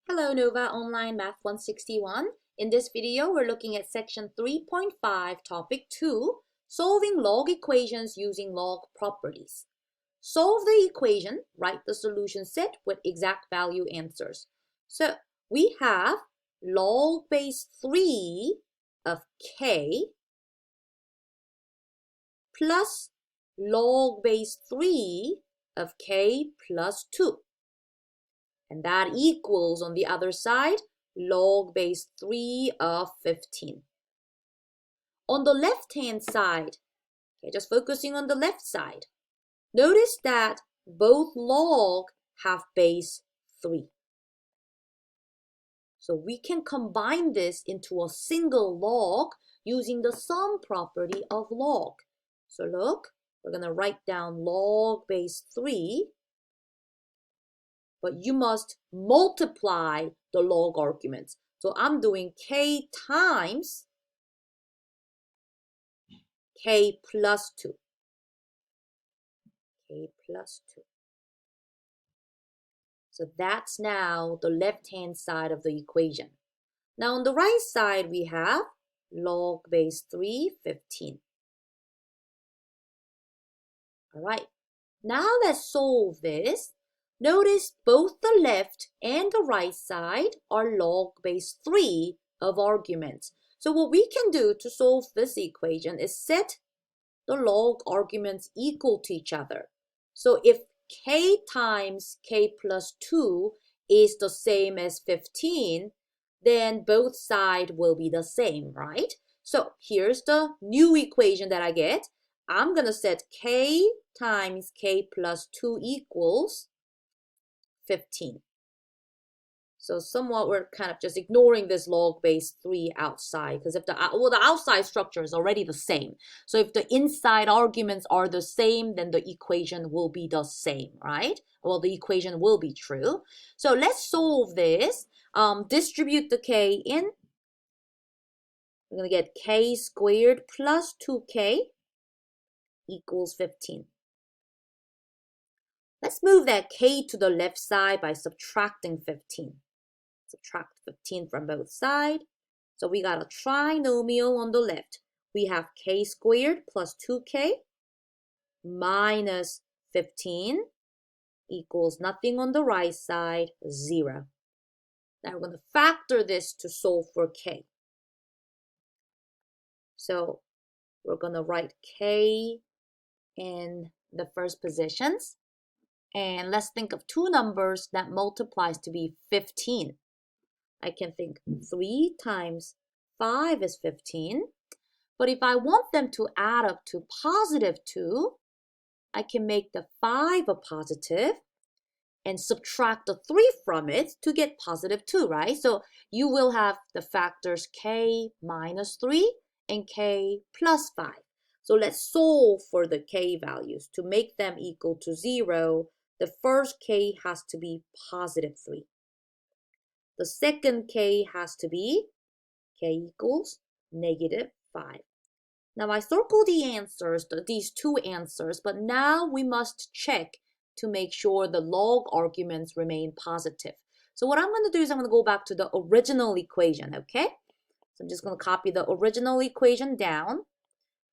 Hello Nova Online Math 161. In this video, we're looking at section 3.5, topic 2, solving log equations using log properties. Solve the equation, write the solution set with exact value answers. So we have log base 3 of k plus log base 3 of k plus 2. And that equals, on the other side, log base 3 of 15. On the left-hand side, okay, just focusing on the left side, notice that both log have base 3. So we can combine this into a single log using the sum property of log. So look, we're going to write down log base 3. But you must multiply the log arguments. So I'm doing k times k plus 2. K plus 2. So that's now the left-hand side of the equation. Now on the right side, we have log base 3, 15. All right. Now let's solve this. Notice both the left and the right side are log base 3 of arguments. So what we can do to solve this equation is set the log arguments equal to each other. So if k times k plus 2 is the same as 15, then both sides will be the same, right? So here's the new equation that I get. I'm going to set k times k plus 2 equals 15. So somewhat we're kind of just ignoring this log base 3 outside, because if the outside structure is already the same. So if the inside arguments are the same, then the equation will be the same, right? Well, the equation will be true. So let's solve this. Distribute the k in. We're going to get k squared plus 2k equals 15. Let's move that k to the left side by subtracting 15. Subtract 15 from both sides. So we got a trinomial on the left. We have k squared plus 2k minus 15 equals nothing on the right side, 0. Now we're going to factor this to solve for k. So we're going to write k in the first positions. And let's think of two numbers that multiplies to be 15. I can think 3 times 5 is 15. But if I want them to add up to positive 2, I can make the 5 a positive and subtract the 3 from it to get positive 2, right? So you will have the factors k minus 3 and k plus 5. So let's solve for the k values. To make them equal to 0, the first k has to be positive 3. The second k has to be k equals negative 5. Now I circle the answers, these two answers, but now we must check to make sure the log arguments remain positive. So what I'm going to do is I'm going to go back to the original equation, okay? So I'm just going to copy the original equation down,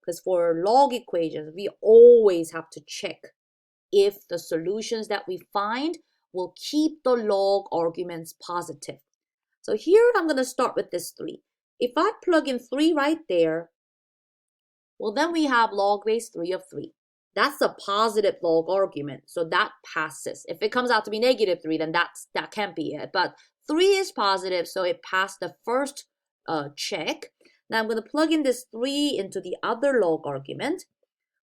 because for log equations, we always have to check if the solutions that we find will keep the log arguments positive. So here I'm going to start with this 3. If I plug in 3 right there, well, then we have log base 3 of 3. That's a positive log argument, so that passes. If it comes out to be negative 3, then that can't be it. But 3 is positive, so it passed the first check. Now I'm going to plug in this 3 into the other log argument.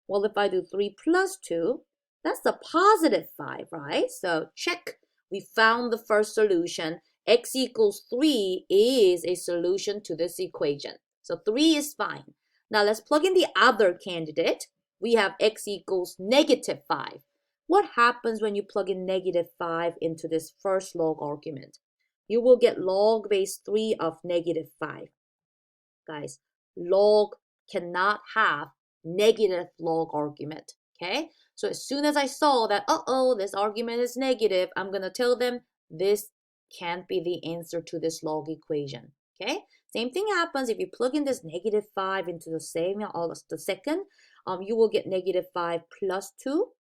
Well, if I do 3 plus 2, that's a positive 5, right? So check. We found the first solution. X equals 3 is a solution to this equation. So 3 is fine. Now let's plug in the other candidate. We have x equals negative 5. What happens when you plug in negative 5 into this first log argument? You will get log base 3 of negative 5. Guys, log cannot have negative log argument, okay? So as soon as I saw that, this argument is negative, I'm going to tell them this can't be the answer to this log equation. Okay, same thing happens if you plug in this -5 into the second. You will get -5 plus 2,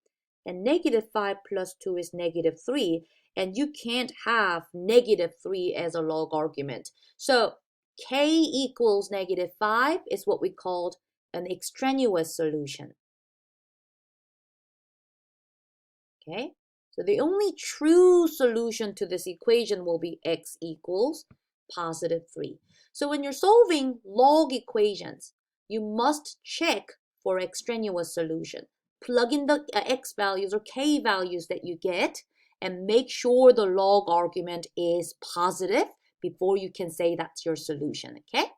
and -5 plus 2 is -3, and you can't have -3 as a log argument. So k equals -5 is what we called an extraneous solution. Okay, so the only true solution to this equation will be x equals +3. So when you're solving log equations, you must check for extraneous solution. Plug in the x values or k values that you get and make sure the log argument is positive before you can say that's your solution, okay?